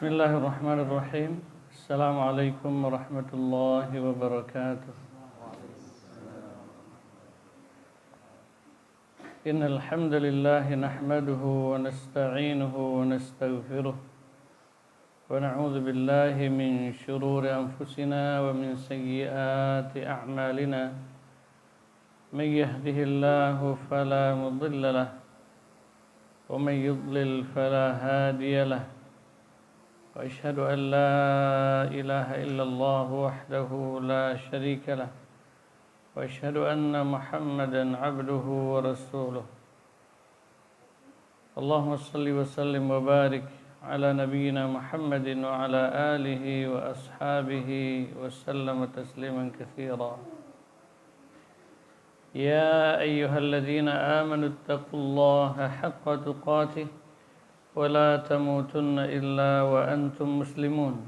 Bismillahirrahmanirrahim. Assalamualaikum warahmatullahi wabarakatuh. Innal hamdalillah nahmaduhu wa nasta'inuhu wa nastaghfiruh wa na'udzu billahi min shururi anfusina wa min sayyiati a'malina. May yahdihillahu fala mudilla lahu wa may yudlil fala hadiya lahu. وأشهد أن لا إله إلا الله وحده لا شريك له وأشهد أن محمدا عبده ورسوله اللهم صل وسلم وبارك على نبينا محمد وعلى آله وأصحابه وسلم تسليما كثيرا يا أيها الذين آمنوا اتقوا الله حق تقاته ولا تموتن إلا وأنتم مسلمون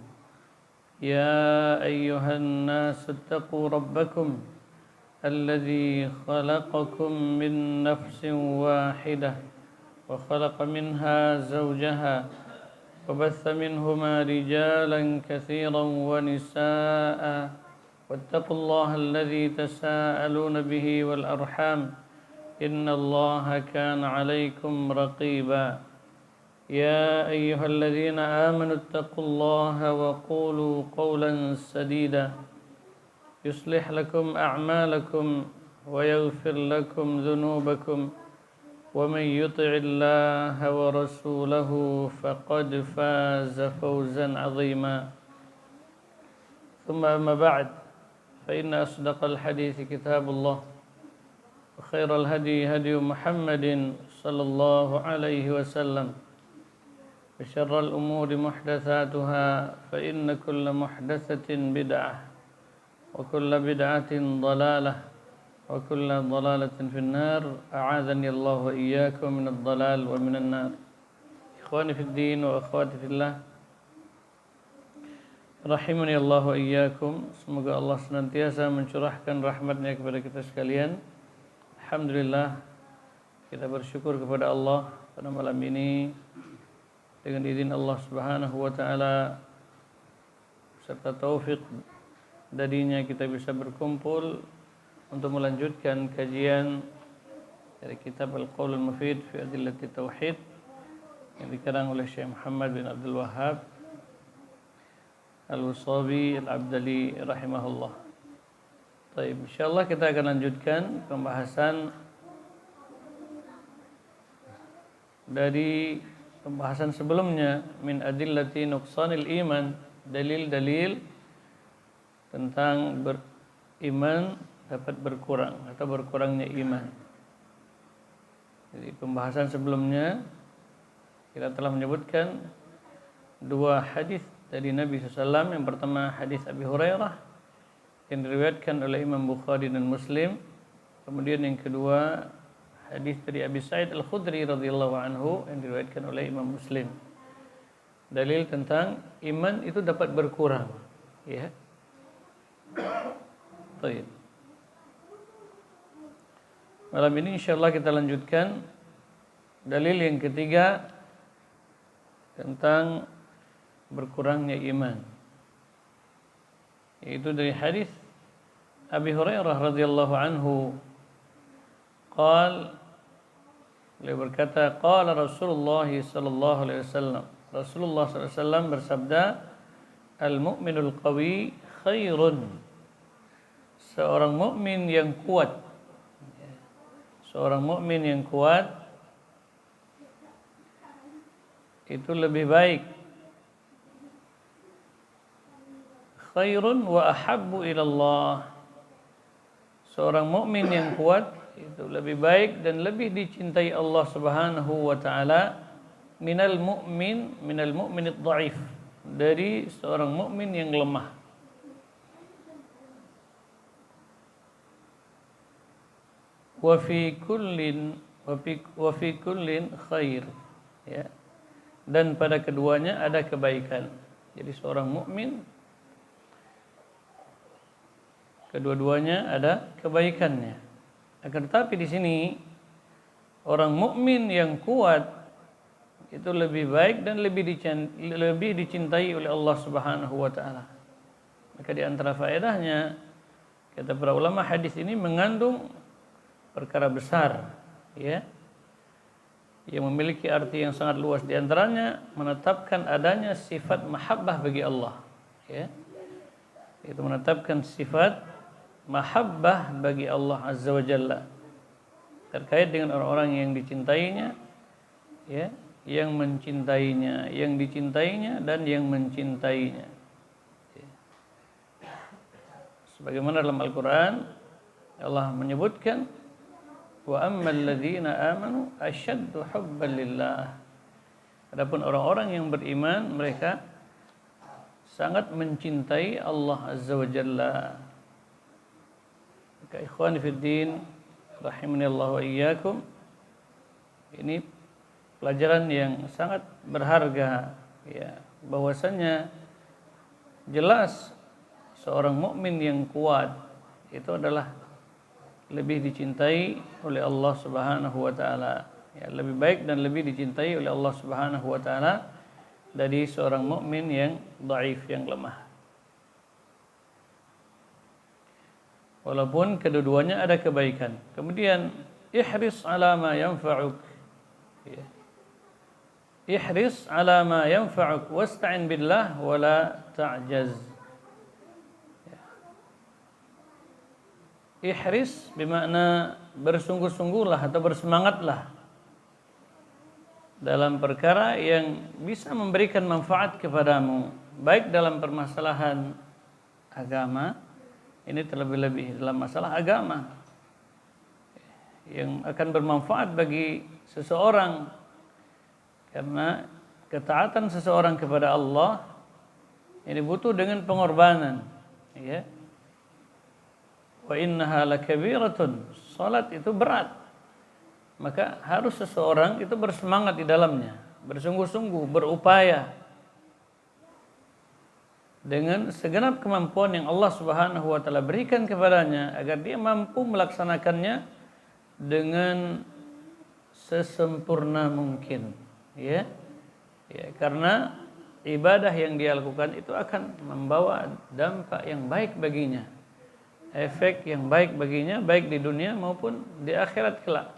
يا أيها الناس اتقوا ربكم الذي خلقكم من نفس واحدة وخلق منها زوجها وبث منهما رجالا كثيرا ونساء واتقوا الله الذي تساءلون به والأرحام إن الله كان عليكم رقيبا يا أيها الذين آمنوا اتقوا الله وقولوا قولا سديدا يصلح لكم أعمالكم ويغفر لكم ذنوبكم ومن يطع الله ورسوله فقد فاز فوزا عظيما ثم أما بعد فإن أصدق الحديث كتاب الله وخير الهدي هدي محمد صلى الله عليه وسلم وشر الأمور محدثاتها فإن كل محدثة بدعة وكل بدعة ضلالة وكل ضلالة في النار أعاذني الله وإياكم من الضلال ومن النار إخواني في الدين وأخواتي في الله rahimani Allah wa iyyakum. Semoga Allah senantiasa mencurahkan rahmat-Nya kepada kita sekalian. Alhamdulillah, kita bersyukur kepada Allah pada malam ini dengan izin Allah Subhanahu wa taala serta taufik darinya kita bisa berkumpul untuk melanjutkan kajian dari kitab Al-Qaul Al-Mufid fi Adillati Tauhid yang dikarang oleh Syekh Muhammad bin Abdul Wahhab Al-Wasabi Al-Abdali rahimahullah. Baik, insyaallah kita akan lanjutkan pembahasan dari pembahasan sebelumnya min adillati nuqsanil iman, dalil-dalil tentang beriman dapat berkurang atau berkurangnya iman. Jadi pembahasan sebelumnya kita telah menyebutkan dua hadis dari Nabi SAW. Yang pertama hadis Abi Hurairah yang diriwayatkan oleh Imam Bukhari dan Muslim. Kemudian yang kedua hadis dari Abi Sa'id Al-Khudri radhiyallahu anhu yang diriwayatkan oleh Imam Muslim. Dalil tentang iman itu dapat berkurang, ya. Baik. Malam ini insyaallah kita lanjutkan dalil yang ketiga tentang berkurangnya iman. Yaitu dari hadis Abi Hurairah radhiyallahu anhu beliau berkata, qala Rasulullah sallallahu alaihi wasallam. Rasulullah sallallahu alaihi wasallam bersabda, al-mu'minul qawi khairun. Seorang mukmin yang kuat. Seorang mukmin yang kuat itu lebih baik. Khairun wa ahabbu ila Allah. Seorang mukmin yang kuat itu lebih baik dan lebih dicintai Allah Subhanahu wa taala minal mu'minid dhaif, dari seorang mukmin yang lemah. Wa fi kullin khair, ya. Dan pada keduanya ada kebaikan. Jadi seorang mukmin kedua-duanya ada kebaikannya. Akan tetapi di sini orang mukmin yang kuat itu lebih baik dan lebih dicintai oleh Allah Subhanahu wa taala. Maka di antara faedahnya, kata para ulama, hadis ini mengandung perkara besar, ya, yang memiliki arti yang sangat luas. Di antaranya menetapkan adanya sifat mahabbah bagi Allah, ya. Itu menetapkan sifat mahabbah bagi Allah Azza wa Jalla terkait dengan orang-orang yang dicintainya, ya, yang mencintainya, yang dicintainya dan yang mencintainya. Ya. Sebagaimana dalam Al-Qur'an Allah menyebutkan, wa ammal ladzina amanu asyaddu hubban lillah. Adapun orang-orang yang beriman, mereka sangat mencintai Allah Azza wa Jalla. Maka ikhwan fiddin rahimanillahu wa iyyakum, ini pelajaran yang sangat berharga, ya, bahwasanya jelas seorang mukmin yang kuat itu adalah lebih dicintai oleh Allah Subhanahu wa taala, ya, lebih baik dan lebih dicintai oleh Allah Subhanahu wa taala dari seorang mukmin yang dhaif, yang lemah. Walaupun kedua-duanya ada kebaikan. Kemudian ihris ala ma yanfa'uk. Ya. Ihris ala ma yanfa'uk wasta'in billah wala ta'jaz. Ya. Ihris bermakna bersungguh-sungguhlah atau bersemangatlah dalam perkara yang bisa memberikan manfaat kepadamu, baik dalam permasalahan agama, ini terlebih-lebih dalam masalah agama yang akan bermanfaat bagi seseorang, karena ketaatan seseorang kepada Allah ini butuh dengan pengorbanan, ya. Wa innaha lakabiratun, salat itu berat. Maka harus seseorang itu bersemangat di dalamnya, bersungguh-sungguh, berupaya dengan segenap kemampuan yang Allah Subhanahu wa taala berikan kepadanya agar dia mampu melaksanakannya dengan sesempurna mungkin, ya. Ya, karena ibadah yang dia lakukan itu akan membawa dampak yang baik baginya, efek yang baik baginya, baik di dunia maupun di akhirat kelak.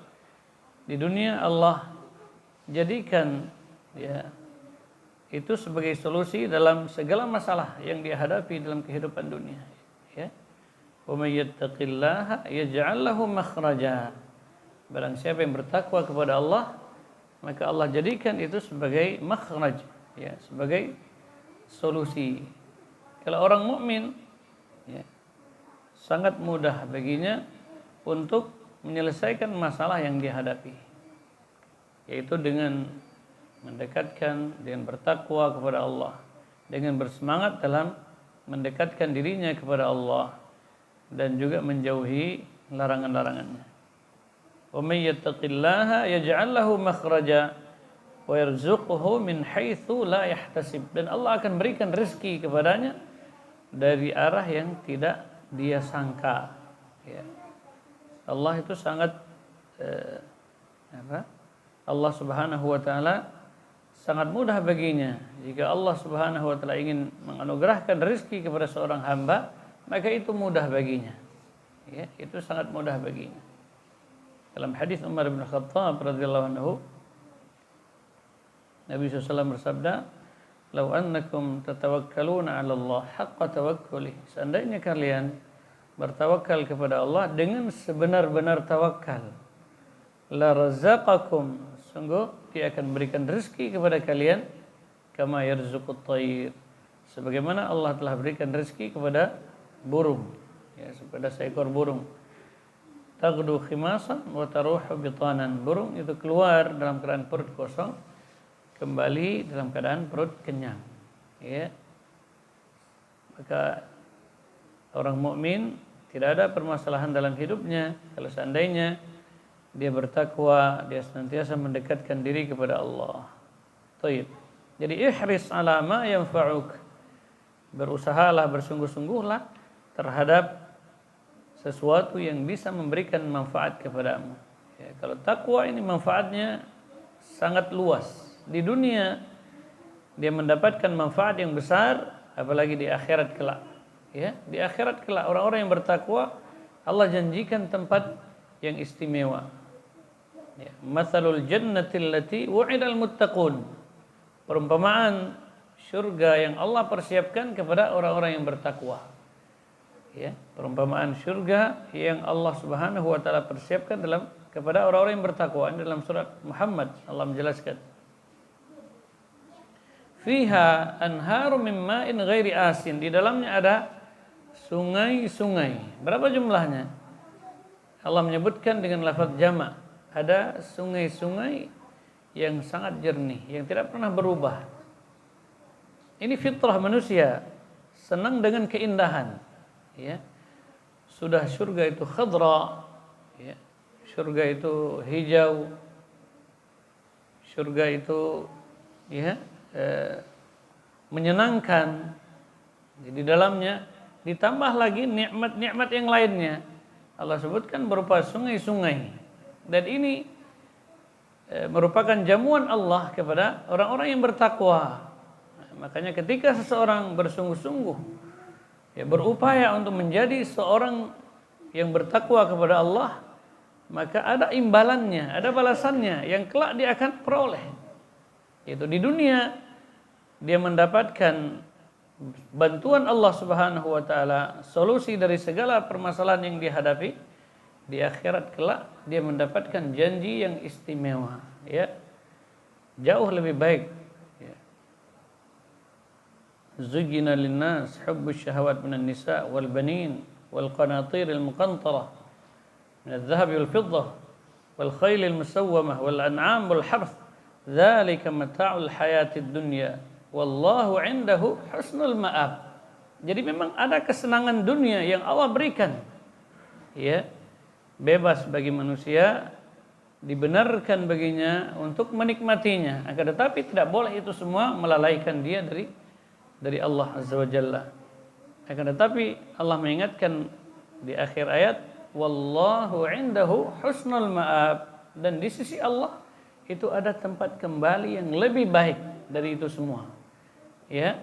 Di dunia Allah jadikan, ya, itu sebagai solusi dalam segala masalah yang dia hadapi dalam kehidupan dunia, ya. Wa may yattaqillaha yaj'al lahu makhraja. Barang siapa yang bertakwa kepada Allah, maka Allah jadikan itu sebagai makhraj, ya, sebagai solusi. Kalau orang mukmin, ya, sangat mudah baginya untuk menyelesaikan masalah yang dia hadapi, yaitu dengan mendekatkan, dengan bertakwa kepada Allah, dengan bersemangat dalam mendekatkan dirinya kepada Allah dan juga menjauhi larangan-larangannya. Wa may yattaqillaha yaj'al lahu makhraja wa yarzuqhu min haitsu la yahtasib. Dan Allah akan berikan rezeki kepadanya dari arah yang tidak dia sangka, ya. Allah itu sangat Allah Subhanahu wa taala sangat mudah baginya. Jika Allah Subhanahu wa taala ingin menganugerahkan rezeki kepada seorang hamba, maka itu mudah baginya, ya, itu sangat mudah baginya. Dalam hadis Umar bin Khattab radhiyallahu anhu, Nabi SAW bersabda, "Lau annakum tatawakkaluna 'ala Allah haqqa tawakkuli." Seandainya kalian bertawakal kepada Allah dengan sebenar-benar tawakal, la razaqakum, sungguh dia akan berikan rezeki kepada kalian, kama yarzuqut thair, sebagaimana Allah telah berikan rezeki kepada burung, ya, kepada seekor burung. Taghdu khimasan wa taruhu bitanan. Burung itu keluar dalam keadaan perut kosong, kembali dalam keadaan perut kenyang, ya. Maka orang mukmin tidak ada permasalahan dalam hidupnya kalau seandainya dia bertakwa, dia senantiasa mendekatkan diri kepada Allah. Taib. Jadi ihris ala ma yanfa'uk. Berusahalah, bersungguh-sungguhlah terhadap sesuatu yang bisa memberikan manfaat kepadamu. Ya, kalau takwa ini manfaatnya sangat luas, di dunia dia mendapatkan manfaat yang besar, apalagi di akhirat kelak. Ya, di akhirat kelak orang-orang yang bertakwa Allah janjikan tempat yang istimewa. Ya, matsalul jannati allati wu'idal muttaqun. Perumpamaan surga yang Allah persiapkan kepada orang-orang yang bertakwa. Ya, perumpamaan surga yang Allah Subhanahu wa taala persiapkan kepada orang-orang yang bertakwa. Ini dalam surat Muhammad Allah menjelaskan. Fiha anharu min ma'in ghairi asin. Di dalamnya ada sungai-sungai. Berapa jumlahnya? Allah menyebutkan dengan lafaz jama'. Ada sungai-sungai yang sangat jernih, yang tidak pernah berubah. Ini fitrah manusia, senang dengan keindahan. Ya. Sudah surga itu khadra, ya. Surga itu hijau. Surga itu ya menyenangkan. Di dalamnya ditambah lagi nikmat-nikmat yang lainnya. Allah sebutkan berupa sungai-sungai. Dan ini merupakan jamuan Allah kepada orang-orang yang bertakwa. Makanya ketika seseorang bersungguh-sungguh ya berupaya untuk menjadi seorang yang bertakwa kepada Allah, maka ada imbalannya, ada balasannya yang kelak dia akan peroleh. Yaitu di dunia dia mendapatkan bantuan Allah Subhanahu wa taala, solusi dari segala permasalahan yang dihadapi. Di akhirat kelak dia mendapatkan janji yang istimewa, ya. Jauh lebih baik, ya. Zuyyina lin-nas hubbus syahawat minan nisa wal banin wal qanatiril muqantarah minadh dhahabi wal fiddah wal khailil musawwamah wal an'am wal harth dzalika mata'ul hayatid dunya wallahu 'indahu husnul ma'ab. Jadi memang ada kesenangan dunia yang Allah berikan, ya. Bebas bagi manusia, dibenarkan baginya untuk menikmatinya. Akan tetapi tidak boleh itu semua melalaikan dia dari Allah Azza wa Jalla. Akan tetapi Allah mengingatkan di akhir ayat, wallahu indahu husnul ma'ab, dan di sisi Allah itu ada tempat kembali yang lebih baik dari itu semua. Ya,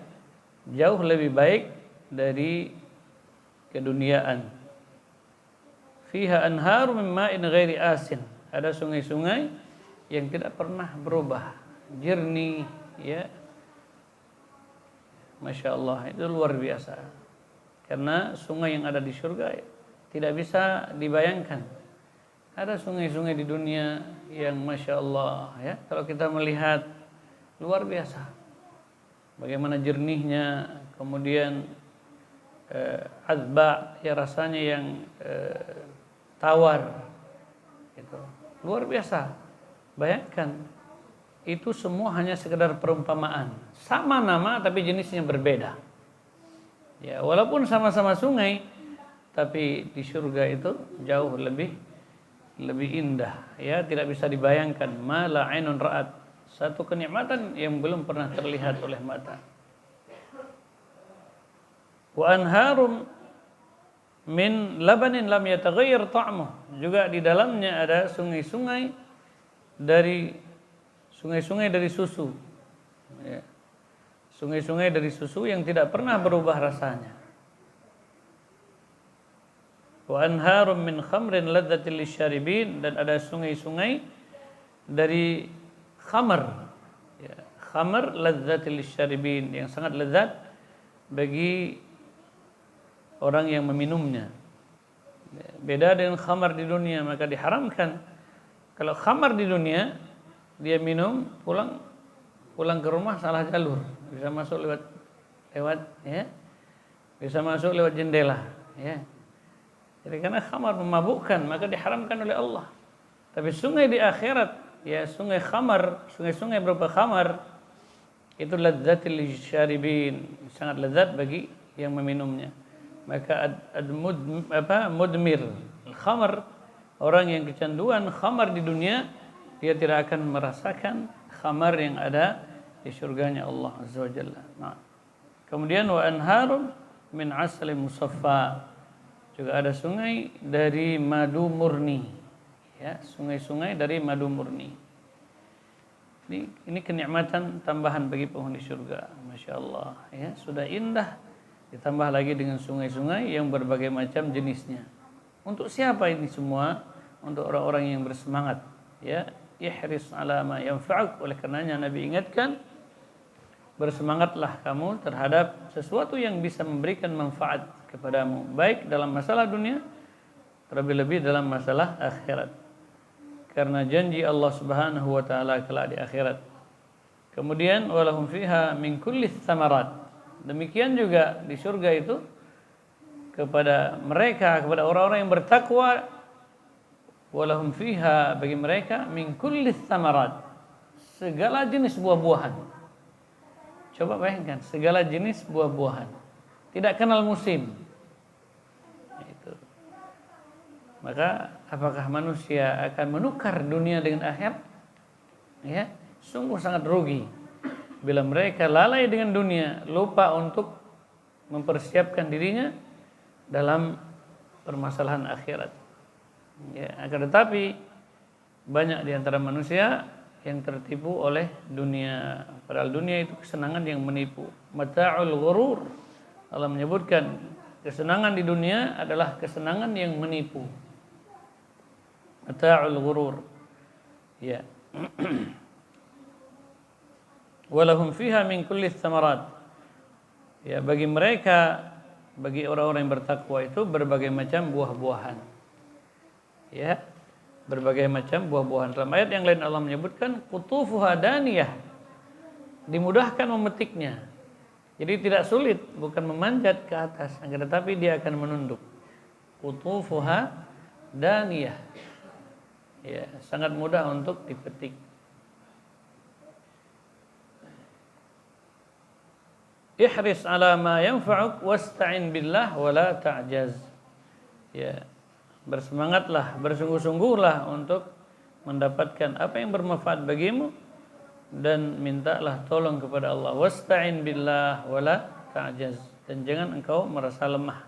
jauh lebih baik dari keduniaan. Fiha anharu min ma'in ghairi asin. Ada sungai-sungai yang tidak pernah berubah, jernih, ya. Masya Allah, itu luar biasa. Karena sungai yang ada di surga tidak bisa dibayangkan. Ada sungai-sungai di dunia yang Masya Allah, ya. Kalau kita melihat luar biasa, bagaimana jernihnya, kemudian azba, ya rasanya yang tawar, itu luar biasa. Bayangkan, itu semua hanya sekedar perumpamaan, sama nama tapi jenisnya berbeda. Ya, walaupun sama-sama sungai, tapi di surga itu jauh lebih indah. Ya, tidak bisa dibayangkan. Ma la ainun ra'at, satu kenikmatan yang belum pernah terlihat oleh mata. Wa anharum min labanin lam yataghayyar ta'muh. Juga di dalamnya ada sungai-sungai dari susu. Ya. Sungai-sungai dari susu yang tidak pernah berubah rasanya. Wa anharum min khamrin ladzatil lisyaribin, dan ada sungai-sungai dari khamar. Ya, khamar ladzatil lisyaribin, yang sangat lezat bagi orang yang meminumnya. Beda dengan khamar di dunia, maka diharamkan. Kalau khamar di dunia, dia minum pulang ke rumah salah jalur, bisa masuk lewat ya, bisa masuk lewat jendela, ya. Jadi karena khamar memabukkan, maka diharamkan oleh Allah. Tapi sungai di akhirat, ya, sungai khamar, sungai-sungai berupa khamar, itu ladzatil lisyaribin, sangat lezat bagi yang meminumnya. Maka mudmir khamar, orang yang kecanduan khamar di dunia, dia tidak akan merasakan khamar yang ada di surganya Allah Azza wa Jalla. Nah, kemudian wa anharun min asalin musaffa, juga ada sungai dari madu murni, ya, sungai-sungai dari madu murni. Ini kenikmatan tambahan bagi penghuni surga. Masya Allah, ya, sudah indah. Ditambah lagi dengan sungai-sungai yang berbagai macam jenisnya. Untuk siapa ini semua? Untuk orang-orang yang bersemangat. Ya, ihris ala ma yanfa'uk. Oleh karenanya Nabi ingatkan, bersemangatlah kamu terhadap sesuatu yang bisa memberikan manfaat kepadamu, baik dalam masalah dunia, terlebih-lebih dalam masalah akhirat. Karena janji Allah Subhanahu wa taala kelak di akhirat. Kemudian walahum fiha min kulli tsamarat. Demikian juga di surga itu kepada mereka, kepada orang-orang yang bertakwa, walahum fiha, bagi mereka min kulli tsamarat, segala jenis buah-buahan. Coba bayangkan, segala jenis buah-buahan. Tidak kenal musim. Itu. Maka apakah manusia akan menukar dunia dengan akhirat? Ya, sungguh sangat rugi bila mereka lalai dengan dunia, lupa untuk mempersiapkan dirinya dalam permasalahan akhirat. Ya, akan tetapi banyak di antara manusia yang tertipu oleh dunia. Padahal dunia itu kesenangan yang menipu. Mata'ul ghurur. Allah menyebutkan kesenangan di dunia adalah kesenangan yang menipu. Mata'ul ghurur. Ya. Walahum fiha min kulli tsamarat. Ya, bagi mereka, bagi orang-orang yang bertakwa itu berbagai macam buah-buahan. Ya, berbagai macam buah-buahan. Dalam ayat yang lain Allah menyebutkan qutufuha daniyah. Dimudahkan memetiknya. Jadi tidak sulit, bukan memanjat ke atas, akan tetapi dia akan menunduk. Qutufuha daniyah. Ya, sangat mudah untuk dipetik. Ihris ala ma yanfa'uk wasta'in billah wa la ta'jaz. Ya, bersemangatlah, bersungguh-sungguhlah untuk mendapatkan apa yang bermanfaat bagimu dan mintalah tolong kepada Allah. Wasta'in billah wa la ta'jaz. Dan jangan engkau merasa lemah.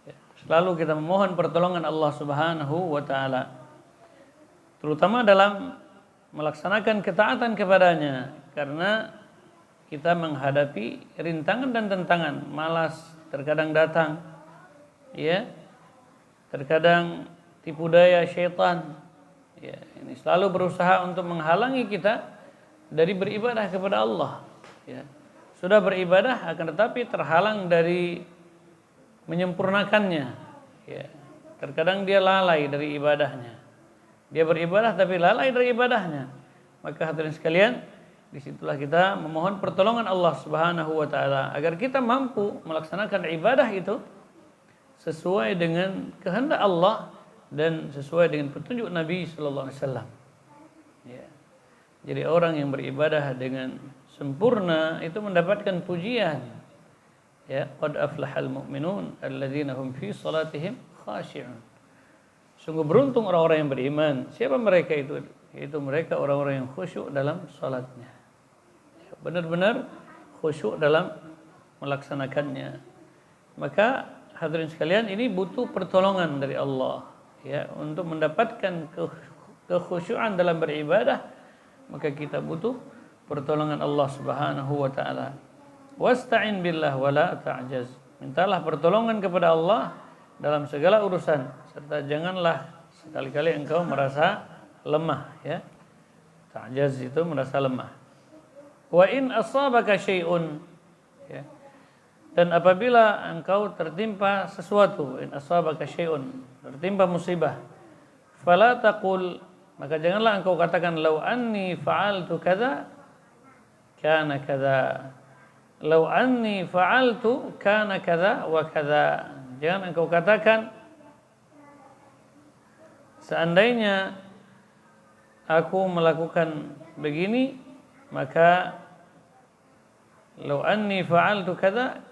Ya, selalu kita memohon pertolongan Allah Subhanahu wa taala, terutama dalam melaksanakan ketaatan kepadanya, karena kita menghadapi rintangan dan tentangan. Malas terkadang datang, ya, terkadang tipu daya syaitan, ya, ini selalu berusaha untuk menghalangi kita dari beribadah kepada Allah. Ya, sudah beribadah akan tetapi terhalang dari menyempurnakannya. Ya, terkadang dia lalai dari ibadahnya. Dia beribadah tapi lalai dari ibadahnya. Maka hadirin sekalian, disitulah kita memohon pertolongan Allah Subhanahu wa taala agar kita mampu melaksanakan ibadah itu sesuai dengan kehendak Allah dan sesuai dengan petunjuk Nabi sallallahu alaihi wasallam. Ya. Jadi orang yang beribadah dengan sempurna itu mendapatkan pujian. Ya, qad aflahal mu'minun alladzina hum fi salatihim khashi'un. Sungguh beruntung orang-orang yang beriman. Siapa mereka itu? Yaitu mereka orang-orang yang khusyuk dalam salatnya. Benar-benar khusyuk dalam melaksanakannya. Maka hadirin sekalian, ini butuh pertolongan dari Allah, ya, untuk mendapatkan kekhusyuan dalam beribadah, maka kita butuh pertolongan Allah Subhanahu wa taala. Wasta'in billah wa la ta'jaz. Mintalah pertolongan kepada Allah dalam segala urusan, serta janganlah sekali-kali engkau merasa lemah, ya. Ta'jaz itu merasa lemah. Wa in asabaka syai'un, ya. Dan apabila engkau tertimpa sesuatu, in asabaka syai'un, tertimpa musibah, fala taqul, maka janganlah engkau katakan law anni fa'altu kadza kana kadza. Law anni fa'altu kana kadza wa kadza. Jangan engkau katakan seandainya aku melakukan begini, maka law anni fa'altu kadza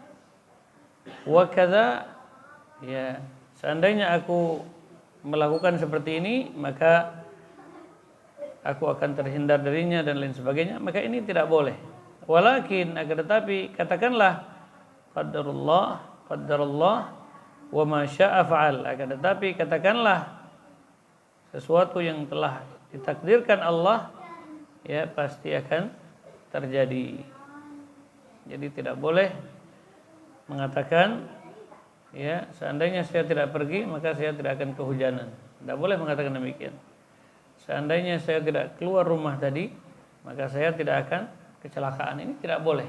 wa kadza, ya, seandainya aku melakukan seperti ini maka aku akan terhindar darinya dan lain sebagainya. Maka ini tidak boleh. Walakin, akan tetapi katakanlah qaddarullah wa ma syaa fa'al. Akan tetapi katakanlah sesuatu yang telah ditakdirkan Allah, ya pasti akan terjadi. Jadi tidak boleh mengatakan ya seandainya saya tidak pergi maka saya tidak akan kehujanan. Tidak boleh mengatakan demikian. Seandainya saya tidak keluar rumah tadi maka saya tidak akan kecelakaan. Ini tidak boleh.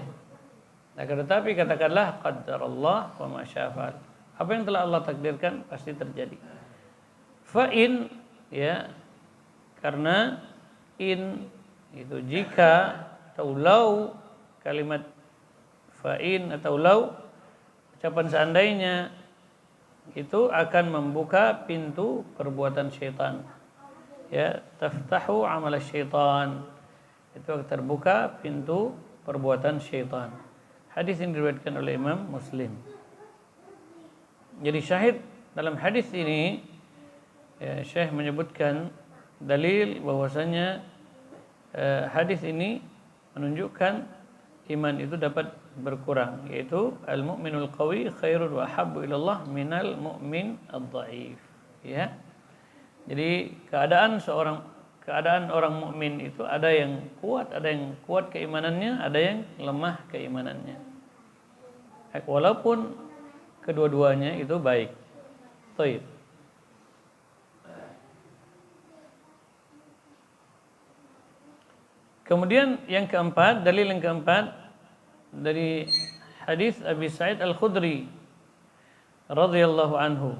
Akan tetapi katakanlah qadarullah wa ma syaa fa'al. Apa yang telah Allah takdirkan pasti terjadi. Fa in ya karena in itu jika atau lau, kalimat fa'in atau lau, ucapan seandainya itu akan membuka pintu perbuatan syaitan. Ya, taftahu amal syaitan. Itu akan terbuka pintu perbuatan syaitan. Hadis ini diriwayatkan oleh Imam Muslim. Jadi syahid dalam hadis ini ya, Syekh menyebutkan dalil bahwasanya hadis ini menunjukkan iman itu dapat berkurang, yaitu al-mu'minul qawi khairun wa habbu ilallah minal mu'min ad-dhaif. Ya. Jadi keadaan orang mukmin itu ada yang kuat keimanannya, ada yang lemah keimanannya. Walaupun kedua-duanya itu baik. Baik. Kemudian yang keempat, dalil yang keempat dari hadis Abi Sa'id Al-Khudri radhiyallahu anhu.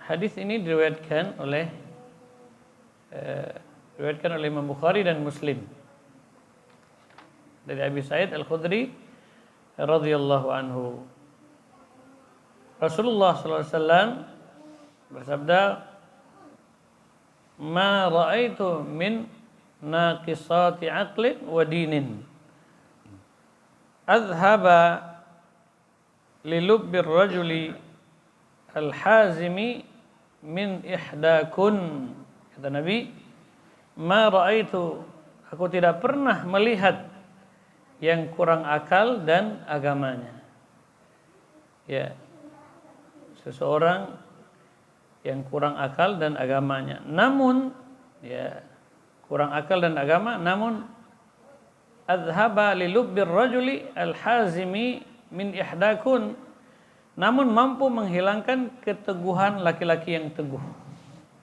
Hadis ini diriwayatkan oleh Imam Bukhari dan Muslim. Dari Abi Sa'id Al-Khudri radhiyallahu anhu. Rasulullah sallallahu alaihi wasallam bersabda, "Ma ra'aitu min naqisati aqlin wa dinin adhaba lilubbir rajuli al-hazimi min ihdakun." Kata Nabi, "Ma ra'aitu, aku tidak pernah melihat yang kurang akal dan agamanya." Ya, seseorang yang kurang akal dan agamanya. Namun ya kurang akal dan agama, namun adhaba lilubbir rajuli al-hazimi min ihdakun, namun mampu menghilangkan keteguhan laki-laki yang teguh.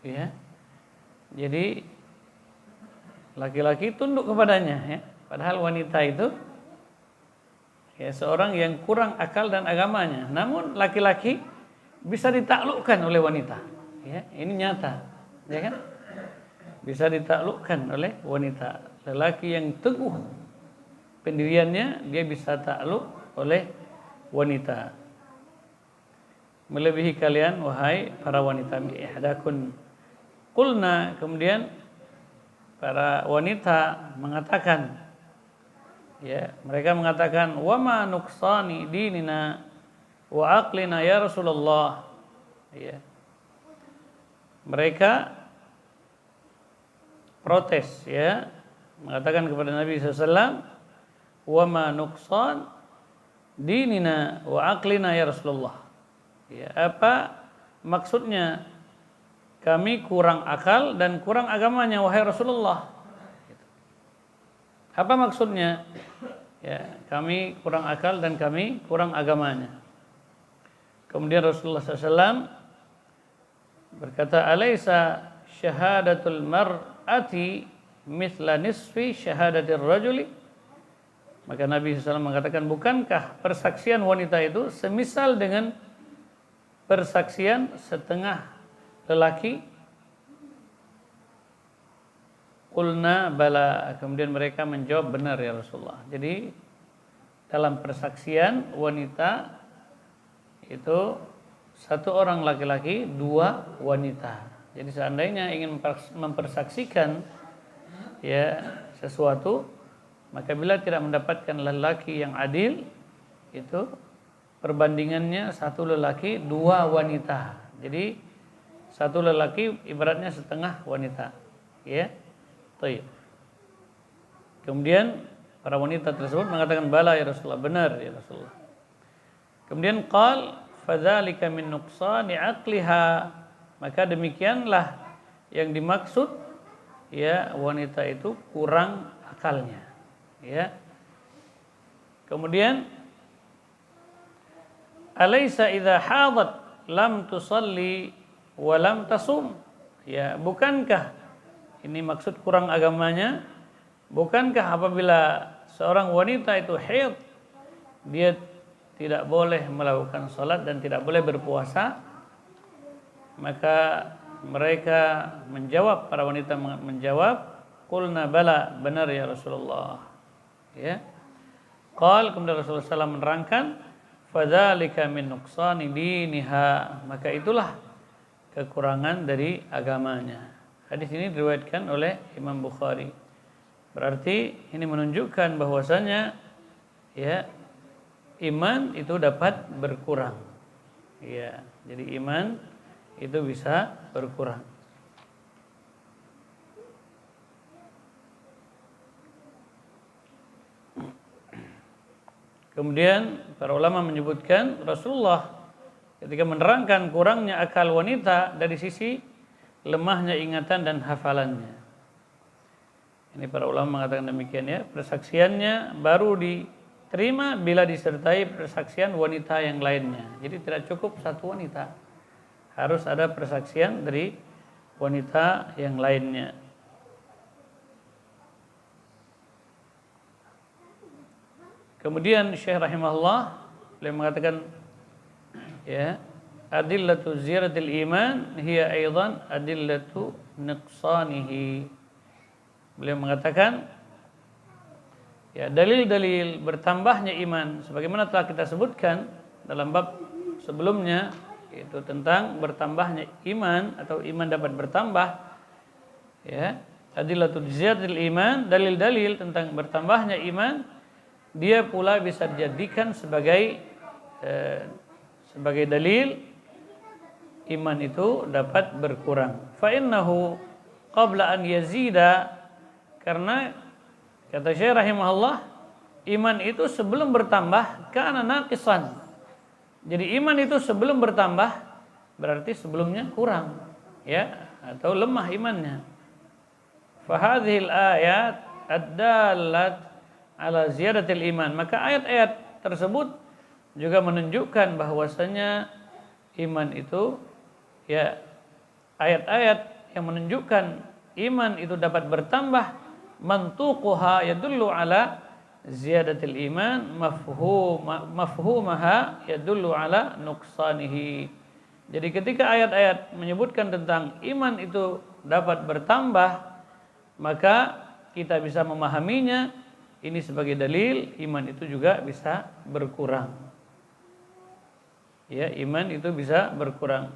Ya. Jadi laki-laki tunduk kepadanya ya. Padahal wanita itu ya seorang yang kurang akal dan agamanya, namun laki-laki bisa ditaklukkan oleh wanita. Ya, ini nyata, ya kan? Bisa ditaklukkan oleh wanita. Lelaki yang teguh pendiriannya, dia bisa takluk oleh wanita. Melebihi kalian wahai para wanita, ihdakun. Qulna, kemudian para wanita mengatakan, ya, mereka mengatakan, wa ma nuqsani dinina wa aqlina ya Rasulullah. Ya. Mereka protes, ya, mengatakan kepada Nabi SAW, wa ma nuqsan dinina wa aqlina ya Rasulullah. Ya, apa maksudnya kami kurang akal dan kurang agamanya wahai Rasulullah? Apa maksudnya? Ya, kami kurang akal dan kami kurang agamanya. Kemudian Rasulullah SAW berkata, alaysa syahadatul mar'ati mithla nisfi syahadatir rajuli? Maka Nabi SAW mengatakan, bukankah persaksian wanita itu semisal dengan persaksian setengah lelaki? Qulna bala. Kemudian mereka menjawab, benar ya Rasulullah. Jadi dalam persaksian wanita itu satu orang laki-laki, dua wanita. Jadi seandainya ingin mempersaksikan ya sesuatu, maka bila tidak mendapatkan lelaki yang adil, itu perbandingannya satu lelaki, dua wanita. Jadi satu lelaki ibaratnya setengah wanita. Ya. Baik. Kemudian para wanita tersebut mengatakan, bala ya Rasulullah, benar ya Rasulullah. Kemudian qal fadzalika min nuqsani aqliha maka demikianlah yang dimaksud ya wanita itu kurang akalnya. Ya. Kemudian alaysa idza hadat lam tusalli wa lam tasum. Ya, bukankah ini maksud kurang agamanya? Bukankah apabila seorang wanita itu haid, dia tidak boleh melakukan salat dan tidak boleh berpuasa? Maka mereka menjawab, para wanita menjawab, qulna bala, benar ya Rasulullah. Ya. Qal, kemudian Rasulullah SAW menerangkan, fadzalika min nuqsani diniha, maka itulah kekurangan dari agamanya. Hadis ini diriwayatkan oleh Imam Bukhari. Berarti ini menunjukkan bahwasanya ya iman itu dapat berkurang. Ya, jadi iman itu bisa berkurang. Kemudian para ulama menyebutkan Rasulullah ketika menerangkan kurangnya akal wanita dari sisi lemahnya ingatan dan hafalannya. Ini para ulama mengatakan demikian ya, persaksiannya baru diterima bila disertai persaksian wanita yang lainnya. Jadi tidak cukup satu wanita, harus ada persaksian dari wanita yang lainnya. Kemudian Syekh rahimahullah beliau mengatakan ya, adillatu ziyaratil iman hiya aidan adillatu nuqsanihi. Beliau mengatakan ya, dalil-dalil bertambahnya iman sebagaimana telah kita sebutkan dalam bab sebelumnya, yaitu tentang bertambahnya iman atau iman dapat bertambah. Ya, adillatu ziyaratil iman, dalil-dalil tentang bertambahnya iman, dia pula bisa dijadikan sebagai dalil iman itu dapat berkurang. Fa innahu qabla an yazida, karena kata Syekh rahimahullah, iman itu sebelum bertambah kana naqisan. Jadi iman itu sebelum bertambah berarti sebelumnya kurang, ya, atau lemah imannya. Fa hadhil ayat ad-dallat ala ziyadatil iman, maka ayat-ayat tersebut juga menunjukkan bahwasanya iman itu ya, ayat-ayat yang menunjukkan iman itu dapat bertambah, mantuquha yadullu ala ziyadatil iman, mafhumaha yadullu ala nuqsanihi. Jadi ketika ayat-ayat menyebutkan tentang iman itu dapat bertambah, maka kita bisa memahaminya ini sebagai dalil iman itu juga bisa berkurang. Ya, iman itu bisa berkurang.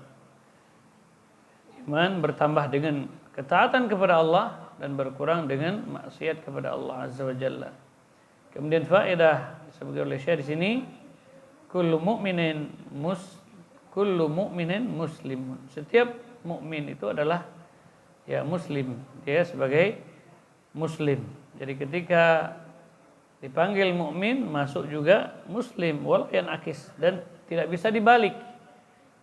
Iman bertambah dengan ketaatan kepada Allah dan berkurang dengan maksiat kepada Allah Azza wa Jalla. Kemudian faedah sebagai oleh Syekh di sini, kullu mu'minin muslimun. Setiap mukmin itu adalah ya muslim, dia sebagai muslim. Jadi ketika dipanggil mukmin masuk juga muslim, walau yang akis, dan tidak bisa dibalik.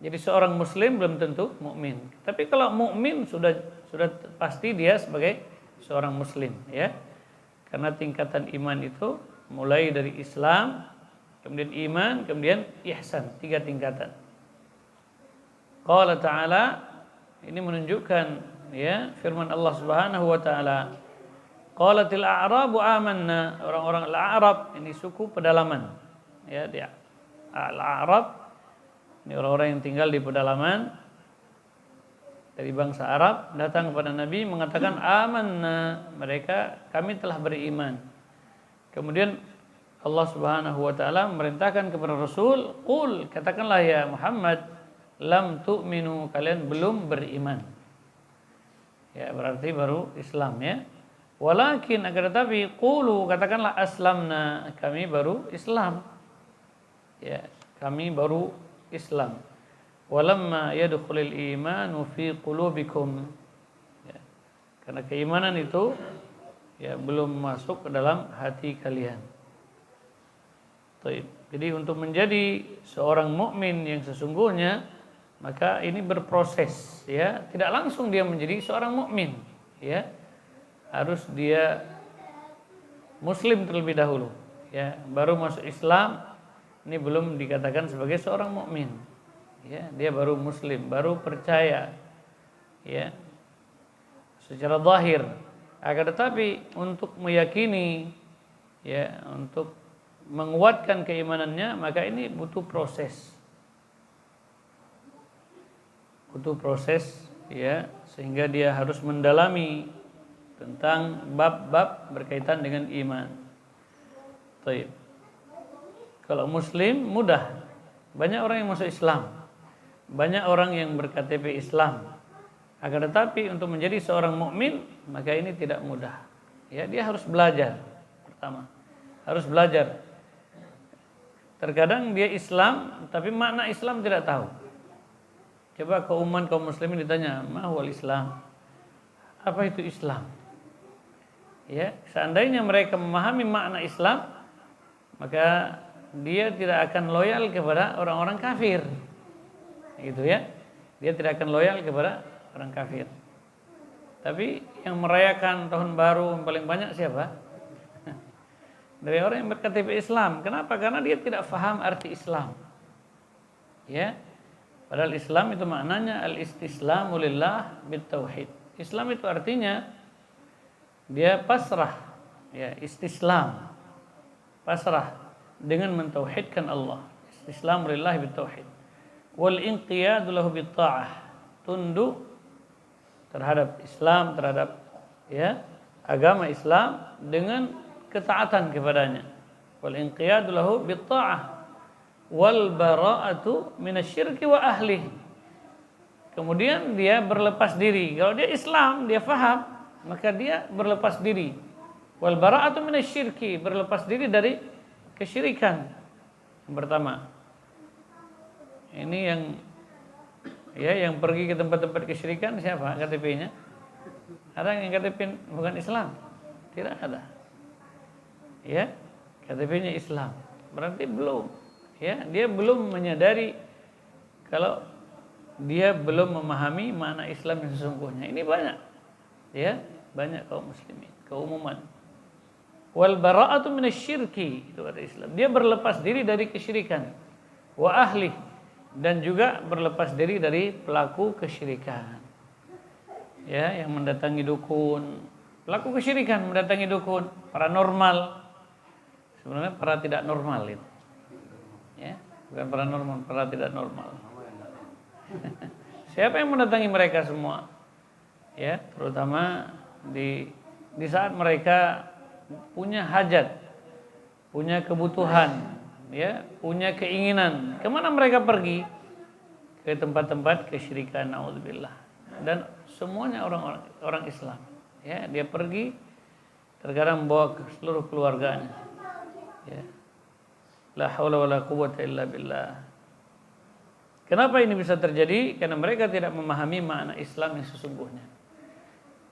Jadi seorang muslim belum tentu mukmin. Tapi kalau mukmin sudah pasti dia sebagai seorang muslim, ya. Karena tingkatan iman itu mulai dari Islam, kemudian iman, kemudian ihsan, 3 tingkatan. Qala ta'ala, ini menunjukkan ya firman Allah Subhanahu wa taala, qalatil a'rabu amanna, orang-orang al-a'rab ini suku pedalaman. Ya, dia al-a'rab ini orang-orang yang tinggal di pedalaman dari bangsa Arab datang kepada Nabi mengatakan amanna, mereka kami telah beriman. Kemudian Allah Subhanahu wa taala memerintahkan kepada Rasul, qul, katakanlah ya Muhammad, lam tu'minu, kalian belum beriman. Ya, berarti baru Islam ya. Walakin, akan tetapi, qulu, katakanlah aslamna, kami baru Islam. Ya, kami baru Islam. Walamma yadkhulul imanu fi qulubikum. Ya, karena keimanan itu ya belum masuk ke dalam hati kalian. Jadi untuk menjadi seorang mukmin yang sesungguhnya maka ini berproses, ya. Tidak langsung dia menjadi seorang mukmin, ya. Harus dia muslim terlebih dahulu, ya. Baru masuk Islam, ini belum dikatakan sebagai seorang mukmin. Ya, dia baru muslim, baru percaya, ya, secara zahir. Akan tetapi untuk meyakini, ya, untuk menguatkan keimanannya, maka ini butuh proses. Butuh proses, ya, sehingga dia harus mendalami tentang bab-bab berkaitan dengan iman. Baik. Kalau muslim mudah. Banyak orang yang masuk Islam. Banyak orang yang berKTP Islam. Akan tetapi untuk menjadi seorang mukmin, maka ini tidak mudah. Ya, dia harus belajar. Pertama, harus belajar. Terkadang dia Islam, tapi makna Islam tidak tahu. Coba kaum muslimin ditanya, "Ma huwal Islam?" Apa itu Islam? Ya, seandainya mereka memahami makna Islam, maka dia tidak akan loyal kepada orang-orang kafir. Gitu ya. Dia tidak akan loyal kepada orang kafir. Tapi yang merayakan tahun baru yang paling banyak siapa? Dari orang yang berKTP Islam. Kenapa? Karena dia tidak faham arti Islam. Ya. Padahal Islam itu maknanya al-istislamu lillah bitauhid. Islam itu artinya dia pasrah, ya, istislam. Pasrah dengan mentauhidkan Allah. Istislamu lillah bitauhid. Wal inqiyadu lahu bitta'ah, tunduk terhadap Islam, terhadap, ya, agama Islam dengan ketaatan kepadanya. Wal inqiyadu lahu bitta'ah wal bara'atu minasyirki wa ahlihi. Kemudian dia berlepas diri. Kalau dia Islam, dia faham, maka dia berlepas diri. Wal bara'atu minasyirki, berlepas diri dari kesyirikan. Yang pertama. Ini yang pergi ke tempat-tempat kesyirikan siapa KTP-nya? Ada yang KTP bukan Islam? Tidak ada. Ya, KTP-nya Islam. Berarti belum. Ya, dia belum menyadari kalau dia belum memahami makna Islam yang sesungguhnya. Ini banyak. Ya, banyak kaum muslimin, keumuman. Wal bara'atu minasyirki, itu kata Islam. Dia berlepas diri dari kesyirikan. Wa ahli, dan juga berlepas diri dari pelaku kesyirikan. Ya, yang mendatangi dukun, pelaku kesyirikan mendatangi dukun, paranormal. Sebenarnya para tidak normal itu. Ya, bukan paranormal, para tidak normal. Siapa yang mendatangi mereka semua? Ya, terutama di saat mereka punya hajat, punya kebutuhan, ya, punya keinginan. Kemana mereka pergi? Ke tempat-tempat kesyirikan, naudzubillah. Dan semuanya orang Islam. Ya, dia pergi, terkadang bawa ke seluruh keluarganya. Ya. La haula wala quwwata illa billah. Kenapa ini bisa terjadi? Karena mereka tidak memahami makna Islam yang sesungguhnya.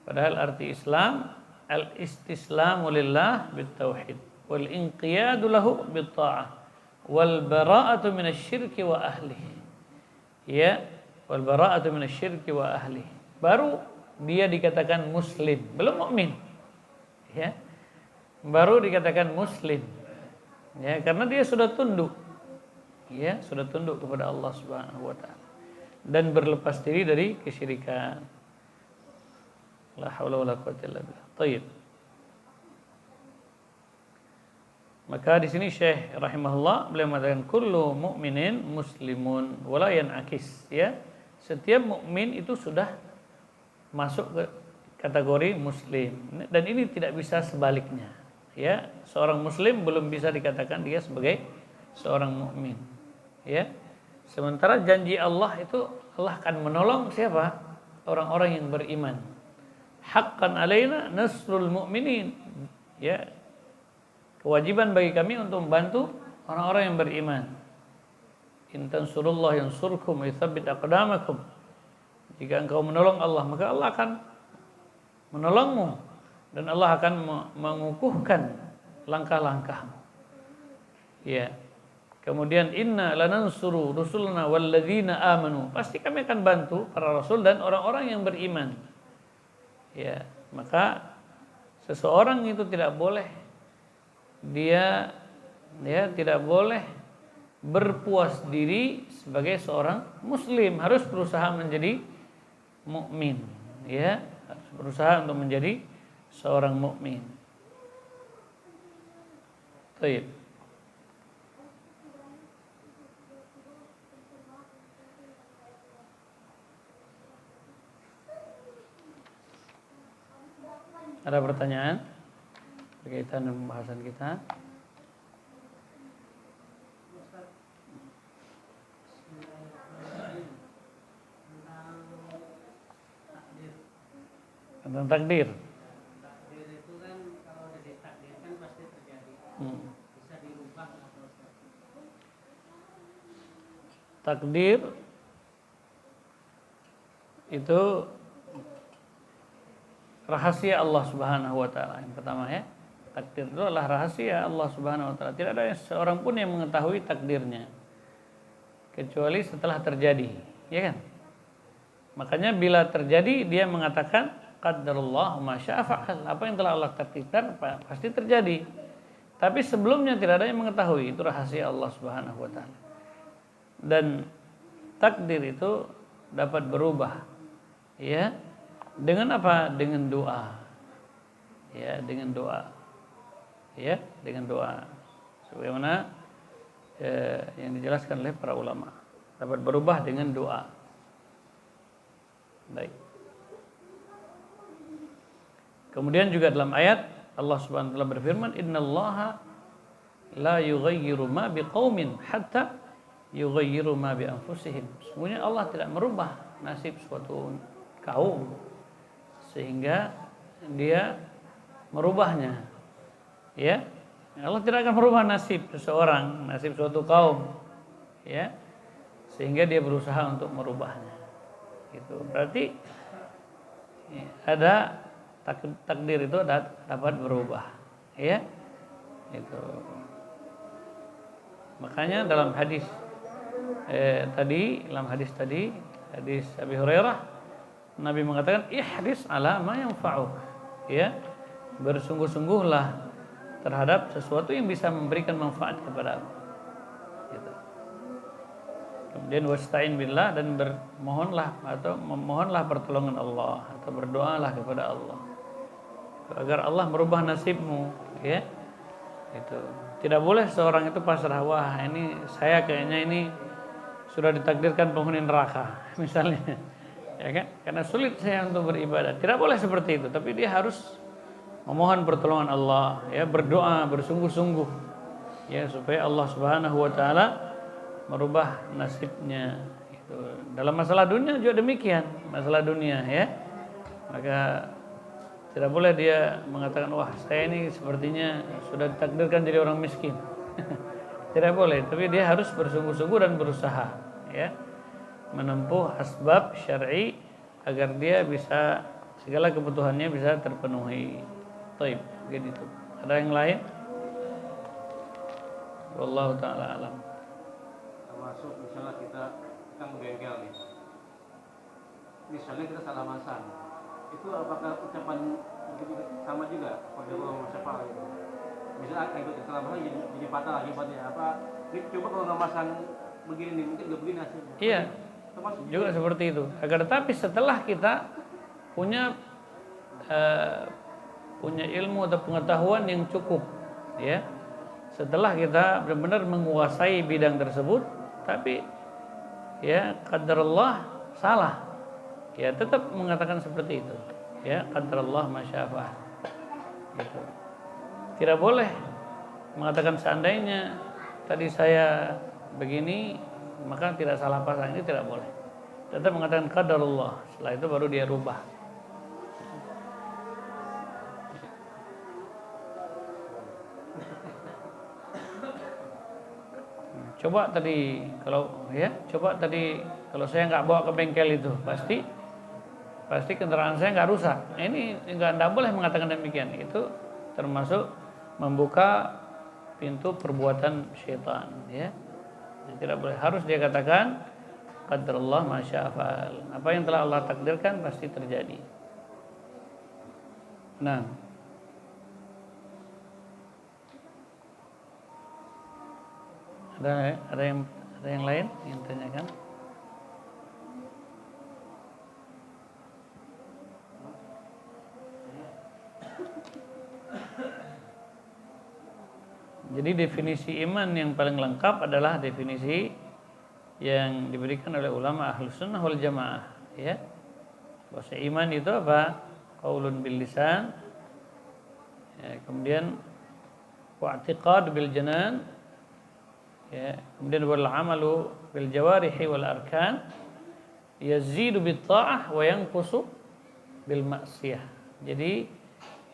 Padahal arti Islam al-istislamu lillah bitauhid wal inqiyadu lahu bitta'ah wal bara'atu minasyirki wa ahlihi. Ya, wal bara'atu minasyirki wa ahlihi. Baru dia dikatakan muslim, belum mukmin. Ya. Baru dikatakan muslim. Ya, karena dia sudah tunduk. Ya, sudah tunduk kepada Allah Subhanahu wa taala dan berlepas diri dari kesyirikan. La haula wala quwwata illa billah. Baik. Maka di sini Syekh rahimahullah beliau mengatakan kullu mu'minin muslimun wala yanakis, ya. Setiap mukmin itu sudah masuk ke kategori muslim dan ini tidak bisa sebaliknya. Ya, seorang muslim belum bisa dikatakan dia sebagai seorang mukmin. Ya. Sementara janji Allah itu Allah akan menolong siapa? Orang-orang yang beriman. Haqqan alaina nasrul mu'minin. Ya. Kewajiban bagi kami untuk membantu orang-orang yang beriman. In tansurullah yansurkum wa yutsabbit aqdamakum. Jika engkau menolong Allah, maka Allah akan menolongmu dan Allah akan mengukuhkan langkah-langkahmu. Ya. Kemudian inna lanansuru rusulana walladzina amanu. Pasti kami akan bantu para rasul dan orang-orang yang beriman. Ya, maka seseorang itu tidak boleh dia tidak boleh berpuas diri sebagai seorang muslim, harus berusaha menjadi mukmin, ya, harus berusaha untuk menjadi seorang mukmin. Baik. Ada pertanyaan berkaitan dengan pembahasan kita? Tentang takdir. Takdir itu kan kalau udah ditakdirkan pasti terjadi. Bisa dirubah atau takdir itu rahasia Allah Subhanahu wa taala. Yang pertama ya, takdir itu adalah rahasia Allah Subhanahu wa taala. Tidak ada seorang pun yang mengetahui takdirnya kecuali setelah terjadi, ya kan? Makanya bila terjadi dia mengatakan qadarullah ma syaa fa'al. Apa yang telah Allah takdirkan pasti terjadi. Tapi sebelumnya tidak ada yang mengetahui, itu rahasia Allah Subhanahu wa taala. Dan takdir itu dapat berubah. Ya. Dengan apa? Dengan doa. Ya, dengan doa. Ya, dengan doa. Sebagaimana yang dijelaskan oleh para ulama, dapat berubah dengan doa. Baik. Kemudian juga dalam ayat Allah Subhanahu wa taala berfirman, "Innallaha la yughayyiru ma biqaumin hatta yughayyiru ma bi anfusihim." Sesungguhnya Allah tidak merubah nasib suatu kaum sehingga dia merubahnya. Ya. Allah tidak akan merubah nasib seseorang, nasib suatu kaum. Ya. Sehingga dia berusaha untuk merubahnya. Itu berarti ada takdir itu dapat berubah, ya. Itu. Makanya dalam hadis hadis Abi Hurairah, Nabi mengatakan ihris ala ma yanfa'uk, ya. Bersungguh-sungguhlah terhadap sesuatu yang bisa memberikan manfaat kepadamu. Gitu. Kemudian wasta'in billah, dan memohonlah pertolongan Allah atau berdoalah kepada Allah agar Allah merubah nasibmu, ya. Itu. Tidak boleh seorang itu pasrah, wah ini saya kayaknya ini sudah ditakdirkan penghuni neraka misalnya. Ya kan? Karena sulit saya untuk beribadah. Tidak boleh seperti itu, tapi dia harus memohon pertolongan Allah, ya, berdoa bersungguh-sungguh, ya, supaya Allah Subhanahu wa taala merubah nasibnya. Itu. Dalam masalah dunia juga demikian, masalah dunia, ya. Maka tidak boleh dia mengatakan, wah saya ini sepertinya sudah ditakdirkan jadi orang miskin. Tidak boleh, tapi dia harus bersungguh-sungguh dan berusaha, ya, menempuh asbab syar'i agar dia bisa segala kebutuhannya bisa terpenuhi. Taib, begitu. Ada yang lain? Wallahu taala alam. termasuk misalnya kita kan bengkel nih. Misalnya kita salah masang. Itu apakah ucapan sama juga pada Allah siapa gitu. Misalnya ikut salah masang jadi patah akibatnya apa? Coba kalau nggak masang begini nih, mungkin nggak begini hasilnya. Iya. Juga seperti itu. Agar tetapi setelah kita punya ilmu atau pengetahuan yang cukup, ya. Setelah kita benar-benar menguasai bidang tersebut, tapi ya qadarullah salah, ya tetap mengatakan seperti itu, ya qadarullah masyafa'al. Gitu. Tidak boleh mengatakan seandainya tadi saya begini maka tidak salah pasang, itu tidak boleh. Tetap mengatakan qadarullah. Setelah itu baru dia rubah. Coba tadi kalau saya nggak bawa ke bengkel itu pasti kendaraan saya nggak rusak. Nah, ini nggak boleh mengatakan demikian. Itu termasuk membuka pintu perbuatan syaitan, ya. Tidak boleh, harus dia katakan qadarullah ma syaa fa'al. Apa yang telah Allah takdirkan pasti terjadi. Nah, ada yang lain yang tanyakan? Jadi definisi iman yang paling lengkap adalah definisi yang diberikan oleh ulama Ahlus Sunnah wal Jamaah, ya. Bahwa iman itu apa? Qaulun bil lisan, ya, kemudian wa'tiqad bil janan, ya, kemudian wal amalu bil jawarihi wal arkan, yazidu bit ta'ah wa yanqusu bil ma'siyah. Jadi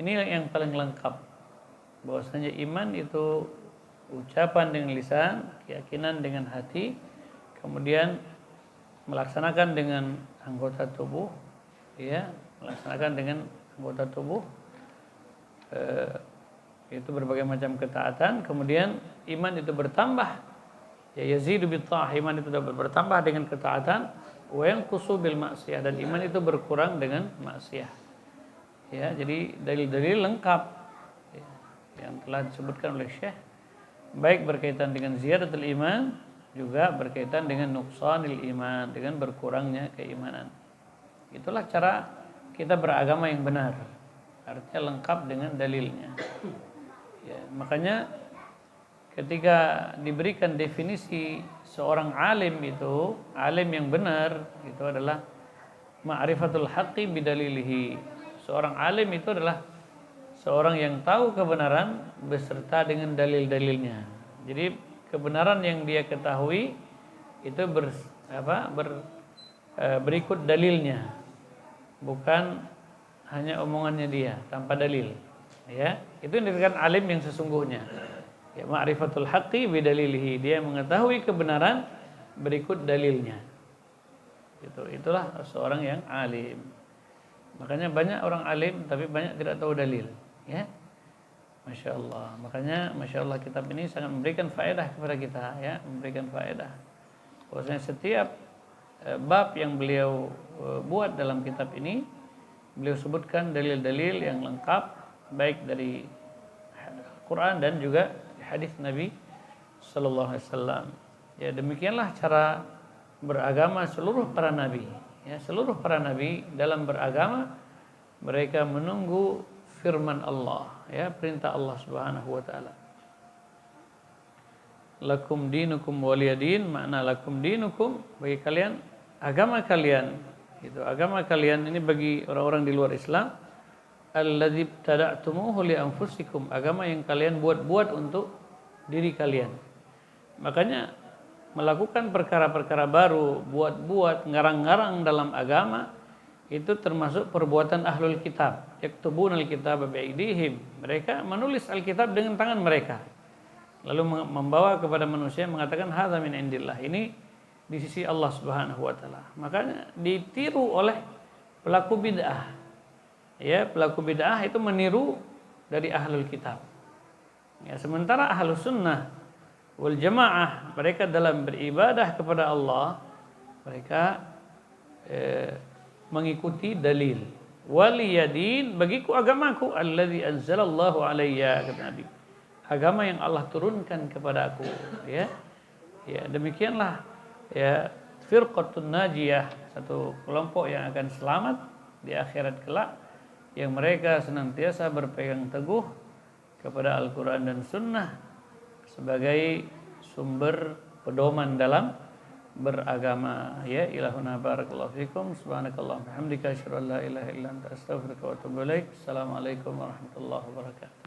ini yang paling lengkap. Bahwasanya iman itu ucapan dengan lisan, keyakinan dengan hati, kemudian melaksanakan dengan anggota tubuh, ya, melaksanakan dengan anggota tubuh, itu berbagai macam ketaatan. Kemudian iman itu bertambah, ya, yazidu bit ta'ah, iman itu bertambah dengan ketaatan, wa yanqusu bil ma'siyah, dan iman itu berkurang dengan maksiat. Ya, jadi dalil-dalil lengkap yang telah disebutkan oleh Syekh, baik berkaitan dengan ziyadatul iman, juga berkaitan dengan nuqsanil iman, dengan berkurangnya keimanan. Itulah cara kita beragama yang benar, artinya lengkap dengan dalilnya. Ya, makanya ketika diberikan definisi seorang alim itu, alim yang benar itu adalah ma'rifatul haqqi bidalilihi. Seorang alim itu adalah seorang yang tahu kebenaran beserta dengan dalil-dalilnya. Jadi kebenaran yang dia ketahui itu berikut dalilnya, bukan hanya omongannya dia tanpa dalil. Ya, itu yang dikatakan alim yang sesungguhnya. Ya, ma'rifatul haqqi bidalilihi, dia mengetahui kebenaran berikut dalilnya. Itulah seorang yang alim. Makanya banyak orang alim tapi banyak tidak tahu dalil. Ya, Masya Allah. Makanya Masya Allah kitab ini sangat memberikan faedah kepada kita, ya, memberikan faedah. Bahwasanya setiap bab yang beliau buat dalam kitab ini, beliau sebutkan dalil-dalil yang lengkap, baik dari Quran dan juga hadis Nabi Sallallahu Alaihi Wasallam. Ya, demikianlah cara beragama seluruh para nabi. Ya, seluruh para nabi dalam beragama mereka menunggu firman Allah, ya, perintah Allah Subhanahu wa taala. Lakum dinukum waliyadin, makna lakum dinukum, bagi kalian agama kalian. Itu agama kalian ini bagi orang-orang di luar Islam. Alladzi tada'tumuhu li anfusikum, agama yang kalian buat-buat untuk diri kalian. Makanya melakukan perkara-perkara baru, buat-buat, ngarang-ngarang dalam agama, itu termasuk perbuatan ahlul kitab. Yaktubunal kitaba bi'aidihim, mereka menulis Alkitab dengan tangan mereka, lalu membawa kepada manusia mengatakan hadza min indillah, ini di sisi Allah Subhanahu wa taala. Makanya ditiru oleh pelaku bid'ah. Ya, pelaku bid'ah itu meniru dari ahlul kitab. Ya, sementara ahlus sunnah wal jamaah, mereka dalam beribadah kepada Allah, mereka mengikuti dalil. Waliyadin, bagiku agamaku, alladzi anzalallahu alayya, kata Nabi, agama yang Allah turunkan kepada aku. Ya, ya, demikianlah, ya, firqatun najiyah, satu kelompok yang akan selamat di akhirat kelak, yang mereka senantiasa berpegang teguh kepada Al-Quran dan Sunnah sebagai sumber pedoman dalam beragama. Ya, ilahuna barakallahu fikum, subhanakallah bihamdika asyhadu an la ilaha illa anta astaghfiruka wa atubu ilaik. Assalamualaikum warahmatullahi wabarakatuh.